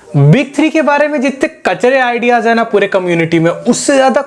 Big three के बारे में जितने कचरे आइडियाज है ना पूरे कम्युनिटी में, उससे ज्यादा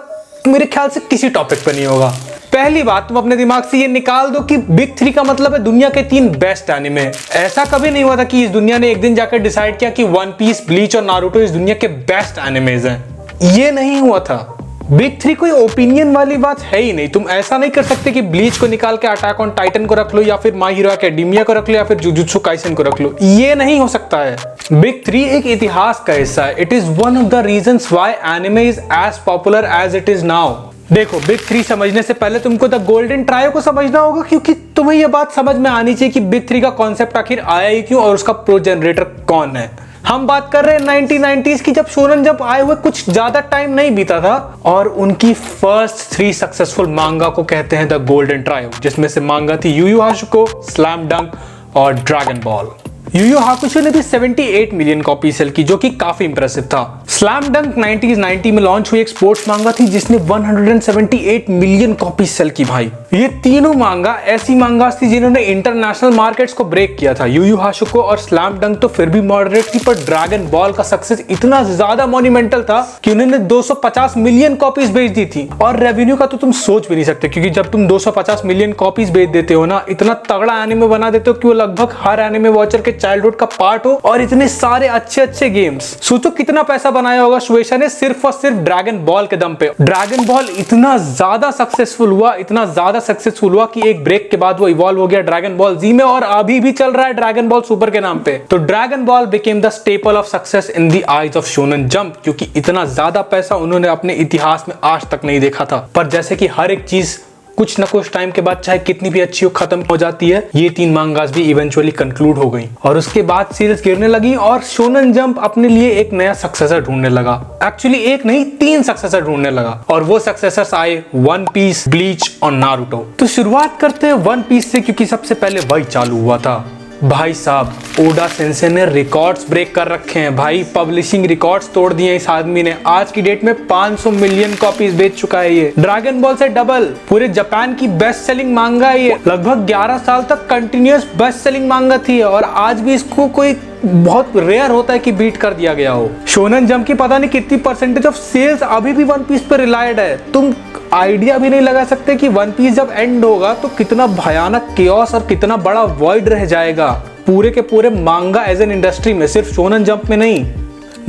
मेरे ख्याल से किसी टॉपिक पे नहीं होगा। पहली बात, तुम अपने दिमाग से ये निकाल दो कि बिग थ्री का मतलब है दुनिया के 3 बेस्ट एनिमे। ऐसा कभी नहीं हुआ था कि इस दुनिया ने एक दिन जाकर डिसाइड किया कि वन पीस, ब्लीच और नारुतो इस दुनिया के बेस्ट एनिमेज हैं। ये नहीं हुआ था। बिग थ्री कोई ओपिनियन वाली बात है ही नहीं। तुम ऐसा नहीं कर सकते कि ब्लीच को निकाल के अटैक ऑन टाइटन को रख लो, या फिर माय हीरो एकेडेमिया को रख लो, या फिर जुजुत्सु काइसेन को रख लो। ये नहीं हो सकता है। बिग थ्री एक इतिहास का हिस्सा है। It is one of the reasons why anime is as popular as it is now. देखो, बिग थ्री समझने से पहले तुमको द गोल्डन ट्रायो को समझना होगा, क्योंकि तुम्हें यह बात समझ में आनी चाहिए कि बिग थ्री का कॉन्सेप्ट आखिर आया ही क्यों और उसका प्रो जनरेटर कौन है। हम बात कर रहे हैं 1990s की, जब शोनन जंप आए हुए कुछ ज्यादा टाइम नहीं बीता था और उनकी फर्स्ट 3 सक्सेसफुल मांगा को कहते हैं द गोल्डन ट्रायो, जिसमें से मांगा थी यू यू हाकुशो, स्लैम डंक और ड्रैगन बॉल। यू यू हाकुशो ने भी 78 मिलियन कॉपी सेल की, जो कि काफी इंप्रेसिव था। स्लैम डंक 1990 में लॉन्च हुई एक स्पोर्ट्स मांगा थी जिसने 178 मिलियन कॉपी सेल की भाई। ये तीनों मांगा ऐसी मांगास थी जिन्होंने इंटरनेशनल मार्केट्स को ब्रेक किया था। यू यू हाकुशो और स्लैम डंक तो फिर भी मॉडरेट थी, पर ड्रैगन बॉल का सक्सेस इतना ज्यादा मॉन्यूमेंटल था कि उन्होंने 250 मिलियन कॉपीज बेच दी थी। और रेवेन्यू का तो तुम सोच भी नहीं सकते, क्योंकि जब तुम 250 मिलियन कॉपीज बेच देते हो ना, इतना तगड़ा एनिमे बना देते हो कि वो लगभग हर एनिमे वॉचर के चाइल्डहुड का पार्ट हो, और इतने सारे अच्छे अच्छे गेम्स। सोचो कितना पैसा बनाया होगा शुएशा ने सिर्फ और सिर्फ ड्रैगन बॉल के दम पे। ड्रैगन बॉल इतना ज्यादा सक्सेसफुल हुआ, इतना ज्यादा सक्सेसफुल हुआ कि एक ब्रेक के बाद वो इवॉल्व हो गया ड्रैगन बॉल जी में, और अभी भी चल रहा है ड्रैगन बॉल सुपर के नाम पे। तो dragon ball became the staple of success in the eyes of shonen jump, क्योंकि इतना ज्यादा पैसा उन्होंने अपने इतिहास में आज तक नहीं देखा था। पर जैसे कि हर एक चीज कुछ न कुछ टाइम के बाद, चाहे कितनी भी अच्छी हो, खत्म हो जाती है। ये 3 मांगास भी इवेंचुअली कंक्लूड हो गई और उसके बाद सीरीज गिरने लगी और शोनन जंप अपने लिए एक नया सक्सेसर ढूंढने लगा। एक्चुअली एक नहीं, 3 सक्सेसर ढूंढने लगा, और वो सक्सेसर्स आए वन पीस, ब्लीच और नारुतो। तो शुरुआत करते हैं वन पीस से, क्योंकि सबसे पहले वही चालू हुआ था। भाई साहब, ओडा सेंसे ने रिकॉर्ड्स ब्रेक कर रखे हैं भाई। पब्लिशिंग रिकॉर्ड्स तोड़ दिए इस आदमी ने। आज की डेट में 500 मिलियन कॉपीज बेच चुका है ये। ड्रैगन बॉल से डबल। पूरे जापान की बेस्ट सेलिंग मांगा है ये। लगभग 11 साल तक कंटिन्यूअस बेस्ट सेलिंग मांगा थी, और आज भी इसको कोई बहुत रेयर होता है कि बीट कर दिया गया हो। शोनन जंप की पता नहीं कितनी परसेंटेज ऑफ सेल्स अभी भी वन पीस पर रिलायड है। तुम आइडिया भी नहीं लगा सकते कि वन पीस जब एंड होगा तो कितना भयानक केओस और कितना बड़ा वॉइड रह जाएगा पूरे के पूरे मांगा एज एन इंडस्ट्री में, सिर्फ शोनन जंप में नहीं।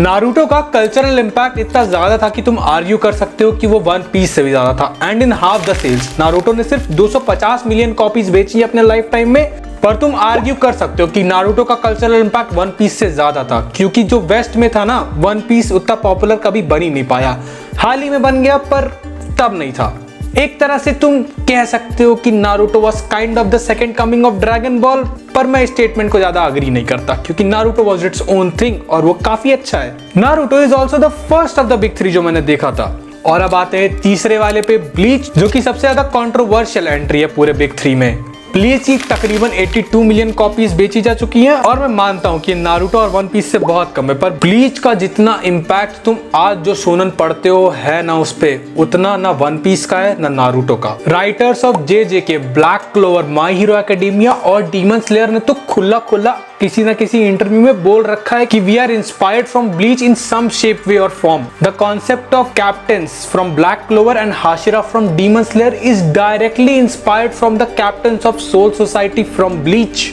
नारुतो का कल्चरल इंपैक्ट इतना ज्यादा था कि तुम आर्ग्यू कर सकते हो कि वो वन पीस से भी ज्यादा था। And in half the sales Naruto ने सिर्फ 250 मिलियन कॉपीज बेची अपने लाइफ टाइम में। पर तुम आर्ग्यू कर सकते हो कि नारुतो का कल्चरल इंपैक्ट वन पीस से ज्यादा था, क्योंकि जो वेस्ट में था ना, वन पीस उतना पॉपुलर कभी बन ही नहीं पाया। हाल ही में बन गया, पर तब नहीं था। एक तरह से तुम कह सकते हो कि Naruto was kind of the second coming of dragon ball, पर मैं स्टेटमेंट को ज्यादा अग्री नहीं करता, क्योंकि Naruto was its own thing और वो काफी अच्छा है। Naruto is also the first of the big 3 जो मैंने देखा था। और अब आते हैं तीसरे वाले पे, ब्लीच, जो कि सबसे ज्यादा कंट्रोवर्शियल एंट्री है पूरे बिग 3 में। ब्लीच की तकरीबन 82 मिलियन कॉपीज बेची जा चुकी हैं, और मैं मानता हूं कि नारुतो और वन पीस से बहुत कम है, पर ब्लीच का जितना इम्पैक्ट तुम आज जो शोनन पढ़ते हो है ना उस पे, उतना ना वन पीस का है ना नारुतो का। Writers of JJK, black clover, my hero academia और डीमन स्लेयर ने तो खुला खुला किसी ना किसी इंटरव्यू में बोल रखा है कि we are inspired from Bleach in some shape, way और form. The concept of captains from Black Clover and Hashira from Demon Slayer is directly inspired from the captains of Soul Society from Bleach.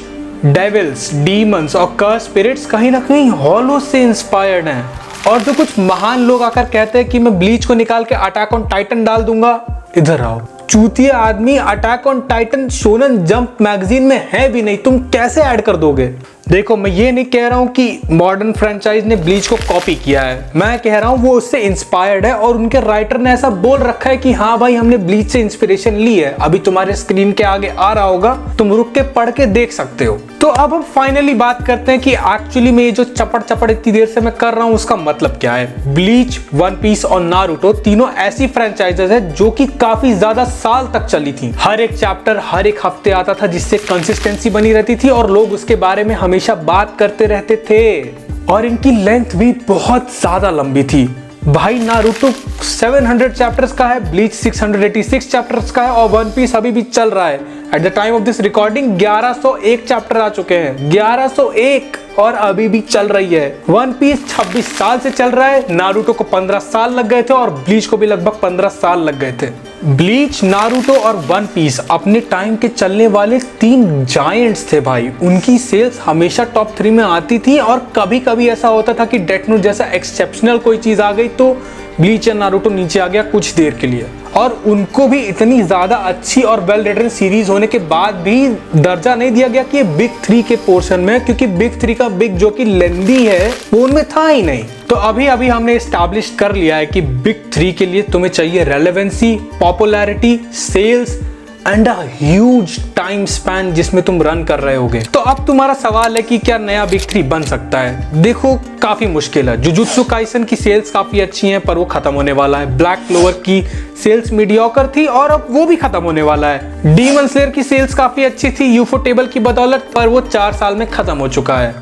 Devils, demons और curse spirits कहीं ना कहीं hollow से inspired हैं। और जो कुछ महान लोग आकर कहते हैं कि मैं ब्लीच को निकाल के अटैक ऑन टाइटन डाल दूंगा, इधर आओ चूतिया आदमी, attack on Titan shonen jump magazine में है भी नहीं, तुम कैसे ऐड कर दोगे? देखो, मैं ये नहीं कह रहा हूं कि मॉडर्न फ्रेंचाइज ने ब्लीच को कॉपी किया है, मैं कह रहा हूं वो उससे इंस्पायर्ड है, और उनके राइटर ने ऐसा बोल रखा है कि हाँ भाई हमने ब्लीच से इंस्पिरेशन ली है। अभी तुम्हारे स्क्रीन के आगे आ रहा होगा, तुम रुक के पढ़ के देख सकते हो। तो अब हम फाइनली बात करते हैं कि एक्चुअली में ये जो चपड़ चपड़ इतनी देर से मैं कर रहा हूं उसका मतलब क्या है। ब्लीच, वन पीस और नारुतो तीनों ऐसी फ्रेंचाइजेस है जो कि काफी ज्यादा साल तक चली थी। हर एक चैप्टर हर एक हफ्ते आता था, जिससे कंसिस्टेंसी बनी रहती थी और लोग उसके बारे में हमेशा बात करते रहते थे। और इनकी लेंथ भी बहुत ज्यादा लंबी थी भाई। नारुतो 700 चैप्टर्स का है, ब्लीच 686 चैप्टर्स का है, और वन पीस अभी भी चल रहा है। At the time of this recording 1101 chapter आ चुके हैं। 1101 और अभी भी चल रही है। वन पीस 26 साल से चल रहा है, नारुतो को 15 साल लग गए थे और ब्लीच को भी लगभग 15 साल लग गए थे। ब्लीच, नारुतो और वन पीस अपने टाइम के चलने वाले 3 जायंट्स थे भाई। उनकी सेल्स हमेशा टॉप 3 में आती थी और कभी कभी ऐसा होता था कि डेथ नोट जैसा एक्सेप्शनल कोई चीज आ गई तो ब्लीच या नारुतो नीचे आ गया कुछ देर के लिए। और उनको भी इतनी ज्यादा अच्छी और वेल रिटन सीरीज होने के बाद भी दर्जा नहीं दिया गया कि ये बिग 3 के पोर्शन में, क्योंकि बिग 3 का बिग जो कि लेंदी है वो उनमें था ही नहीं। तो अभी हमने एस्टैब्लिश कर लिया है कि बिग 3 के लिए तुम्हें चाहिए relevancy, popularity, sales and a huge time span जिसमें तुम रन कर रहे होगे। तो अब तुम्हारा सवाल है कि क्या नया बिग 3 बन सकता है? देखो काफी मुश्किल है। जुजुत्सु काइसन की सेल्स काफी अच्छी हैं पर वो खत्म होने वाला है। ब्लैक क्लोवर की सेल्स मीडियोकर थी और अब वो भी खत्म होने वाला है। डीमन स्लेयर की सेल्स काफी अच्छी थी यूफो टेबल की बदौलत, पर वो 4 साल में खत्म हो चुका है।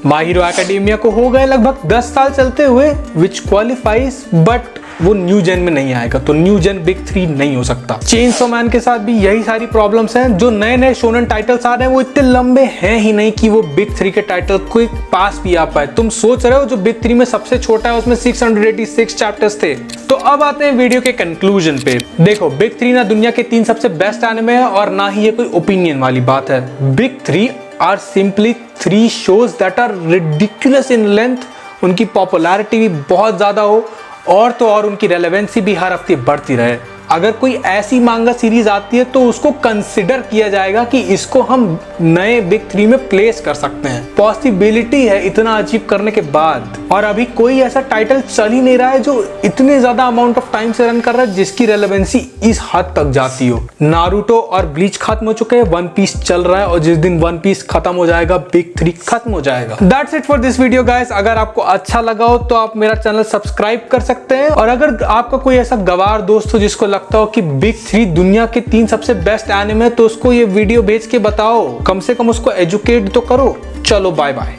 माय हीरो एकेडेमिया को हो गए लगभग 10 साल चलते हुए, विच क्वालिफाइज, बट वो न्यू जेन में नहीं आएगा, तो न्यू जेन बिग 3 नहीं हो सकता। चेनसो मैन के साथ भी यही सारी प्रॉब्लम्स हैं। जो नए नए शोनन टाइटल्स आ रहे हैं वो इतने लंबे हैं ही नहीं कि वो बिग 3 के टाइटल के पास भी आ पाए। तुम सोच रहे हो जो बिग 3 में सबसे छोटा है उसमें 686 चैप्टर्स थे। तो अब आते हैं वीडियो के कंक्लूजन पे। देखो बिग 3 ना दुनिया के 3 सबसे बेस्ट एनिमे है और ना ही ये कोई ओपिनियन वाली बात है। Big 3 are simply 3 shows that are ridiculous in length। उनकी पॉपुलैरिटी भी बहुत ज्यादा हो और तो और उनकी रेलेवेंसी भी हर हफ्ते बढ़ती रहे। अगर कोई ऐसी मांगा सीरीज आती है तो उसको कंसिडर किया जाएगा कि इसको हम नए बिग 3 में प्लेस कर सकते हैं। पॉसिबिलिटी है इतना अचीव करने के बाद। और अभी कोई ऐसा टाइटल चल ही नहीं रहा है जो इतने ज्यादा अमाउंट ऑफ टाइम से रन कर रहा है जिसकी रेलेवेंसी इस हद तक जाती हो। नारुतो और ब्लीच खत्म हो चुके हैं, वन पीस चल रहा है और जिस दिन वन पीस खत्म हो जाएगा बिग 3 खत्म हो जाएगा। That's it for this video guys. अगर आपको अच्छा लगा हो तो आप मेरा चैनल सब्सक्राइब कर सकते हैं और अगर आपका कोई ऐसा गवार दोस्त हो जिसको लगता हो कि बिग 3 दुनिया के 3 सबसे बेस्ट एनिमे है तो उसको ये वीडियो भेज के बताओ, कम से कम उसको एजुकेट तो करो। चलो बाय बाय।